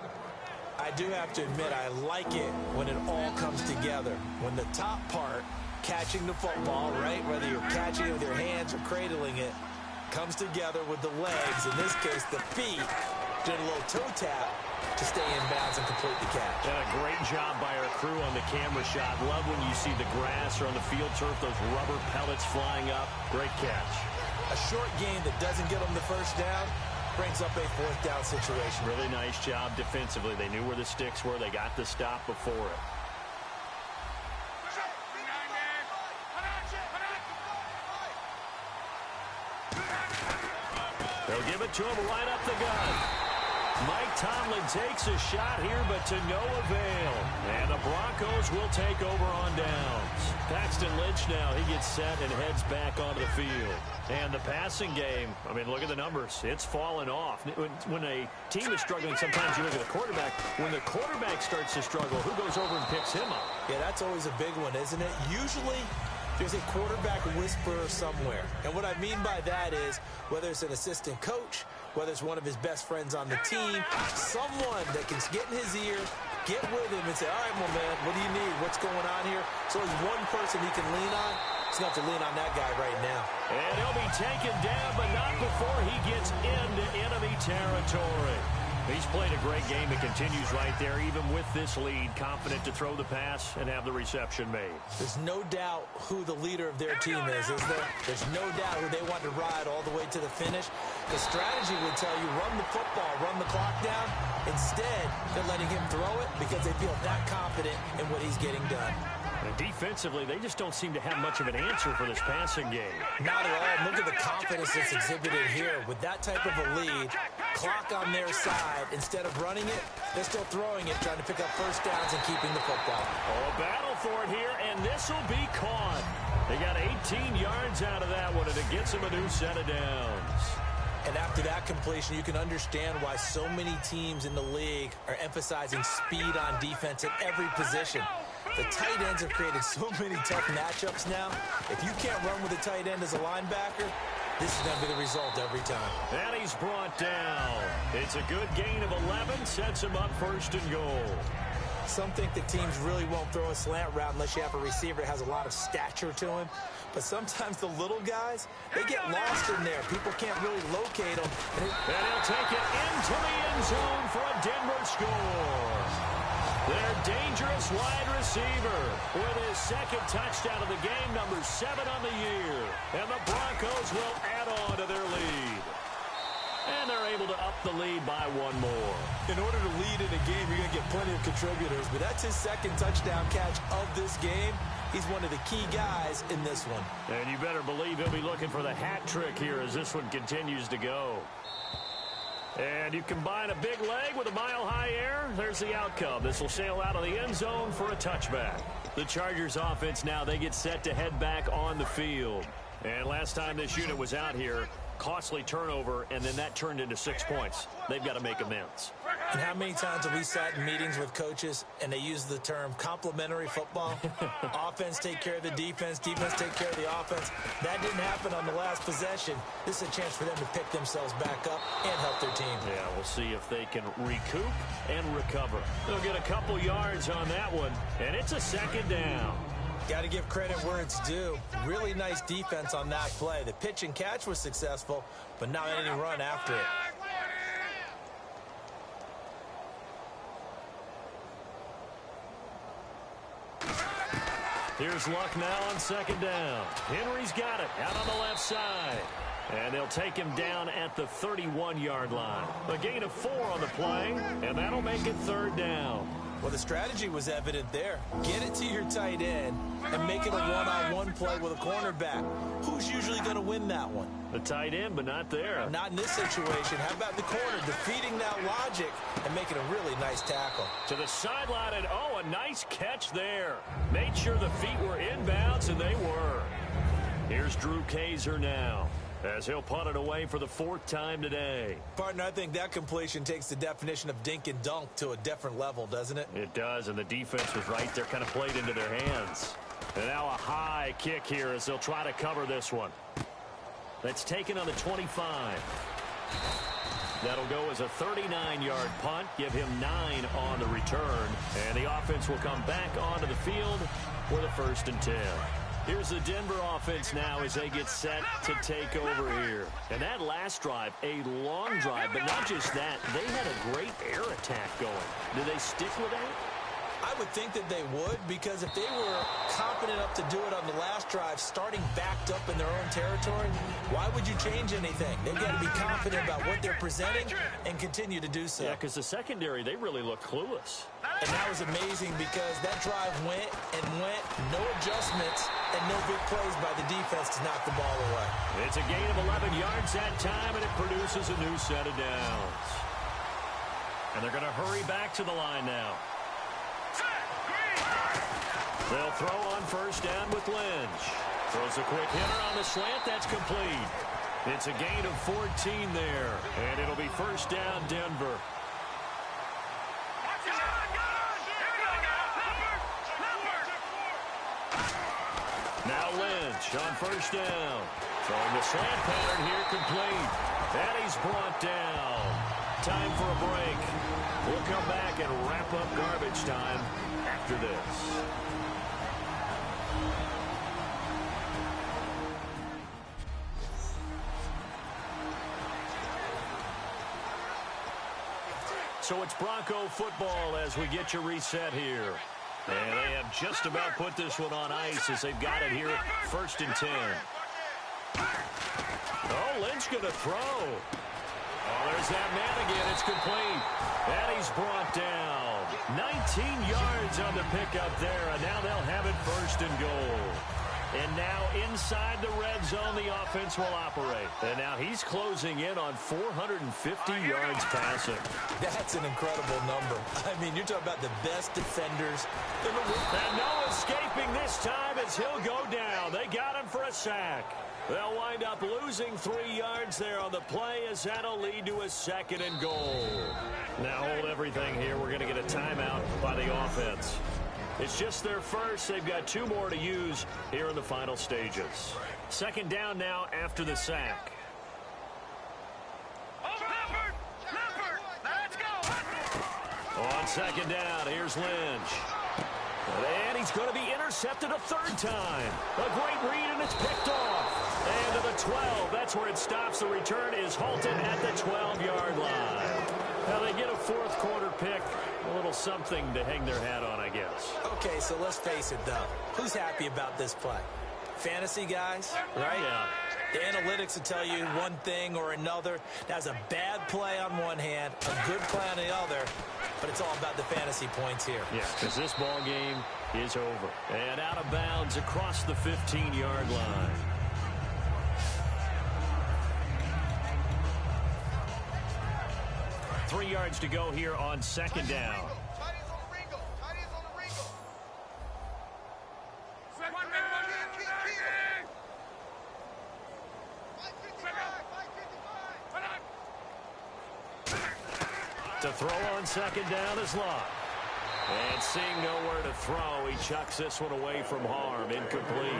I do have to admit, I like it when it all comes together. When the top part, catching the football, right, whether you're catching it with your hands or cradling it, comes together with the legs, in this case the feet, did a little toe tap to stay in bounds and complete the catch. And a great job by our crew on the camera shot. Love when you see the grass or on the field turf, those rubber pellets flying up. Great catch. A short game that doesn't get them the 1st down brings up a 4th down situation. Really nice job defensively. They knew where the sticks were. They got the stop before it. They'll give it to him right up the gut. Mike Tomlin takes a shot here, but to no avail. And the Broncos will take over on downs. Paxton Lynch now, he gets set and heads back onto the field. And the passing game, I mean, look at the numbers. It's fallen off. When a team is struggling, sometimes you look at the quarterback. When the quarterback starts to struggle, who goes over and picks him up? Yeah, that's always a big one, isn't it? Usually, there's a quarterback whisperer somewhere. And what I mean by that is, whether it's an assistant coach, whether it's one of his best friends on the team, someone that can get in his ear, get with him and say, all right, well, man, what do you need? What's going on here? So there's one person he can lean on. He's going to have to lean on that guy right now. And he'll be taken down, but not before he gets into enemy territory. He's played a great game. It continues right there, even with this lead, confident to throw the pass and have the reception made. There's no doubt who the leader of their team is there? There's no doubt who they want to ride all the way to the finish. The strategy would tell you, run the football, run the clock down. Instead, they're letting him throw it because they feel that confident in what he's getting done. And defensively, they just don't seem to have much of an answer for this passing game. Not at all. Look at the confidence that's exhibited here. With that type of a lead, clock on their side, instead of running it, they're still throwing it, trying to pick up first downs and keeping the football. Oh, a battle for it here, and this will be caught. They got 18 yards out of that one, and it gets them a new set of downs. And after that completion, you can understand why so many teams in the league are emphasizing speed on defense at every position. The tight ends have created so many tough matchups now. If you can't run with a tight end as a linebacker, this is going to be the result every time. And he's brought down. It's a good gain of 11, sets him up first and goal. Some think that teams really won't throw a slant route unless you have a receiver that has a lot of stature to him. But sometimes the little guys, they get lost in there. People can't really locate them. And he'll take it into the end zone for a Denver score. Their dangerous wide receiver with his second touchdown of the game, number 7 on the year. And the Broncos will add on to their lead. And they're able to up the lead by one more. In order to lead in a game, you're going to get plenty of contributors. But that's his second touchdown catch of this game. He's one of the key guys in this one. And you better believe he'll be looking for the hat trick here as this one continues to go. And you combine a big leg with a mile-high air, there's the outcome. This will sail out of the end zone for a touchback. The Chargers offense now, they get set to head back on the field. And last time this unit was out here, costly turnover, and then that turned into 6 points. They've got to make amends. And how many times have we sat in meetings with coaches and they use the term complementary football? Offense take care of the defense, defense take care of the offense. That didn't happen on the last possession. This is a chance for them to pick themselves back up and help their team. Yeah, we'll see if they can recoup and recover. They'll get a couple yards on that one, and it's a second down. Got to give credit where it's due. Really nice defense on that play. The pitch and catch was successful, but not any run after it. Here's Luck now on second down. Henry's got it out on the left side. And they'll take him down at the 31-yard line. A gain of 4 on the play, and that'll make it third down. Well, the strategy was evident there. Get it to your tight end and make it a one-on-one play with a cornerback. Who's usually going to win that one? The tight end, but not there. Not in this situation. How about the corner defeating that logic and making a really nice tackle? To the sideline, and oh, a nice catch there. Made sure the feet were inbounds, and they were. Here's Drew Kaiser now, as he'll punt it away for the 4th time today. Partner, I think that completion takes the definition of dink and dunk to a different level, doesn't it? It does, and the defense was right there, kind of played into their hands. And now a high kick here as they'll try to cover this one. That's taken on the 25. That'll go as a 39-yard punt, give him 9 on the return. And the offense will come back onto the field for the 1st and 10. Here's the Denver offense now as they get set to take over here. And that last drive, a long drive, but not just that. They had a great air attack going. Do they stick with that? I would think that they would, because if they were confident enough to do it on the last drive, starting backed up in their own territory, why would you change anything? They've got to be confident about what they're presenting and continue to do so. Yeah, because the secondary, they really look clueless. And that was amazing because that drive went and went, no adjustments, and no big plays by the defense to knock the ball away. It's a gain of 11 yards that time, and it produces a new set of downs. And they're going to hurry back to the line now. They'll throw on first down with Lynch. Throws a quick hitter on the slant. That's complete. It's a gain of 14 there, and it'll be first down Denver. Now Lynch on first down. Throwing the slant pattern here complete. And he's brought down. Time for a break. We'll come back and wrap up garbage time after this. So it's Bronco football as we get you reset here. And they have just about put this one on ice as they've got it here, 1st and 10. Oh, Lynch going to throw. Oh, there's that man again. It's complete. And he's brought down. 19 yards on the pickup there, and now they'll have it 1st and goal. And now inside the red zone, the offense will operate. And now he's closing in on 450 yards passing. That's an incredible number. I mean, you're talking about the best defenders in the league. And no escaping this time as he'll go down. They got him for a sack. They'll wind up losing 3 yards there on the play as that'll lead to a 2nd and goal. Now hold everything here. We're going to get a timeout by the offense. It's just their first. They've got 2 more to use here in the final stages. 2nd down now after the sack. On 2nd down, here's Lynch. And he's going to be intercepted a 3rd time. A great read, and it's picked off. And to the 12. That's where it stops. The return is halted at the 12-yard line. Now they get a 4th quarter pick. A little something to hang their hat on, I guess. Okay, so let's face it, though. Who's happy about this play? Fantasy guys, right? Yeah. The analytics will tell you one thing or another. That's a bad play on one hand, a good play on the other, but it's all about the fantasy points here. Yeah, because this ball game is over. And out of bounds across the 15-yard line. Three yards to go here on 2nd down. To throw on 2nd down is Locke. And seeing nowhere to throw, he chucks this one away from harm. Incomplete.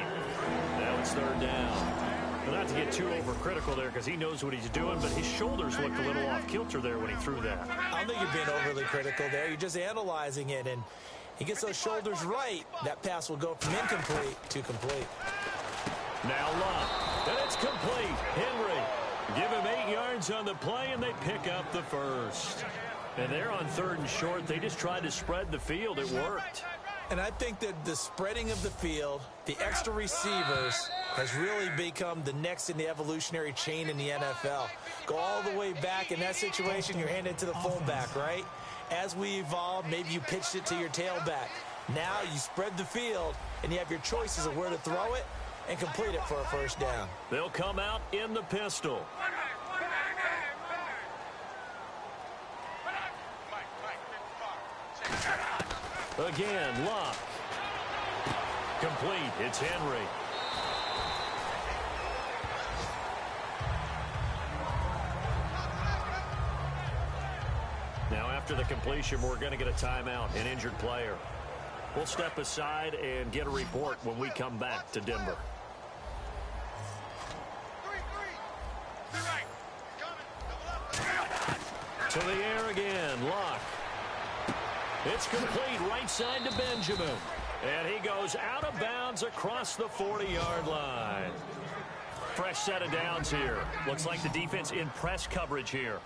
Now it's 3rd down. Well, not to get too overcritical there because he knows what he's doing, but his shoulders looked a little off kilter there when he threw that. I don't think you're being overly critical there. You're just analyzing it, and he gets those shoulders right. That pass will go from incomplete to complete. Now Locke, and it's complete. Henry, give him 8 yards on the play, and they pick up the 1st. And they're on 3rd and short. They just tried to spread the field. It worked. And I think that the spreading of the field, the extra receivers, has really become the next in the evolutionary chain in the NFL. Go all the way back. In that situation, you're handed to the fullback, right? As we evolve, maybe you pitched it to your tailback. Now you spread the field, and you have your choices of where to throw it and complete it for a 1st down. They'll come out in the pistol. Again, Locke. Complete. It's Henry. Now, after the completion, we're going to get a timeout, an injured player. We'll step aside and get a report when we come back to Denver. To the air again, Locke. It's complete right side to Benjamin. And he goes out of bounds across the 40-yard line. Fresh set of downs here. Looks like the defense in press coverage here.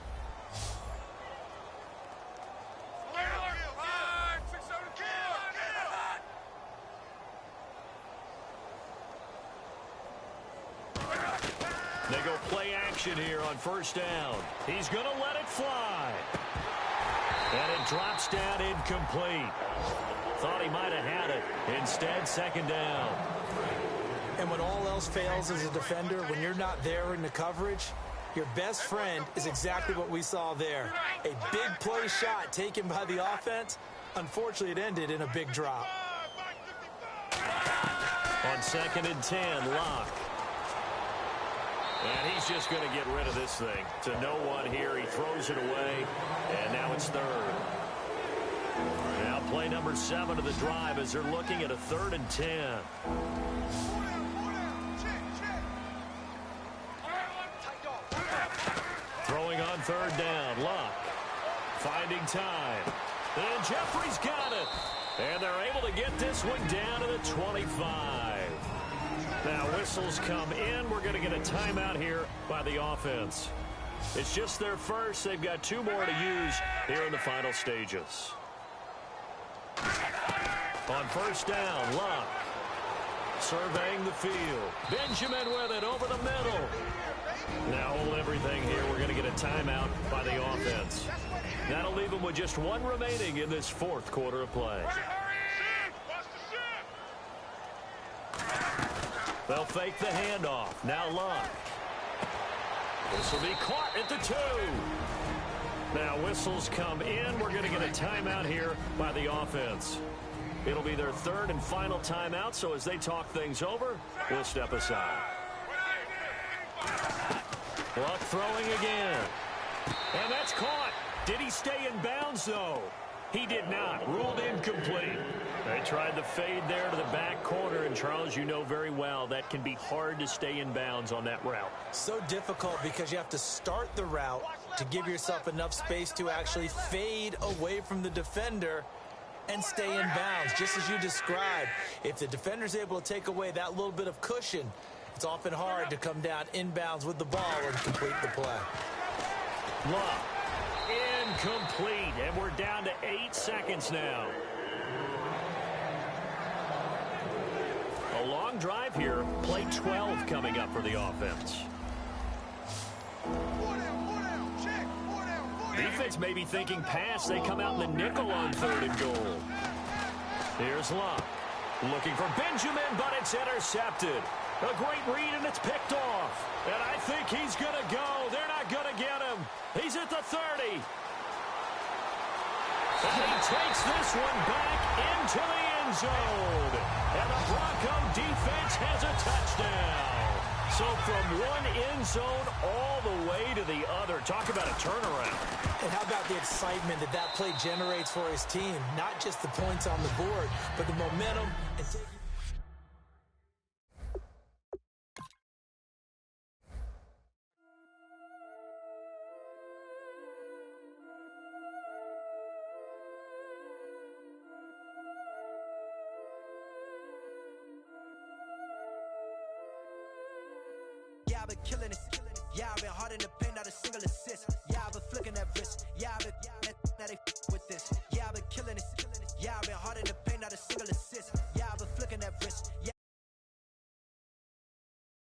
They go play action here on first down. He's going to let it fly. And it drops down incomplete. Thought he might have had it. Instead, second down. And when all else fails as a defender, when you're not there in the coverage, your best friend is exactly what we saw there. A big play shot taken by the offense. Unfortunately, it ended in a big drop. On 2nd and 10, Locke. And he's just going to get rid of this thing. To no one here. He throws it away. And now it's 3rd. Now play number 7 of the drive as they're looking at a 3rd and 10. Throwing on 3rd down. Locke finding time. And Jeffrey's got it. And they're able to get this one down to the 25. Now whistles come in. We're going to get a timeout here by the offense. It's just their first. They've got 2 more to use here in the final stages. On first down, Locke surveying the field. Benjamin with it over the middle. Now hold everything here. We're going to get a timeout by the offense. That'll leave them with just 1 remaining in this 4th quarter of play. They'll fake the handoff. Now Locke. This will be caught at the 2. Now whistles come in. We're going to get a timeout here by the offense. It'll be their 3rd and final timeout, so as they talk things over, we'll step aside. Luck throwing again. And that's caught. Did he stay in bounds, though? He did not. Ruled incomplete. They tried the fade there to the back corner, and Charles, you know very well that can be hard to stay in bounds on that route. So difficult because you have to start the route to give yourself enough space to actually fade away from the defender and stay in bounds, just as you described. If the defender's able to take away that little bit of cushion, it's often hard to come down inbounds with the ball and complete the play. Love. Incomplete, and we're down to 8 seconds now. A long drive here. Play 12 coming up for the offense. Defense may be thinking pass. They come out in the nickel on 3rd and goal. Here's Locke. Looking for Benjamin, but it's intercepted. A great read, and it's picked off. And I think he's going to go. They're not going to get him. He's at the 30. And he takes this one back into the end zone. And the Bronco defense has a touchdown. So from one end zone all the way to the other. Talk about a turnaround. And how about the excitement that that play generates for his team? Not just the points on the board, but the momentum and taking. Yeah, I've been killing it. Yeah, I've been hard in the paint, not a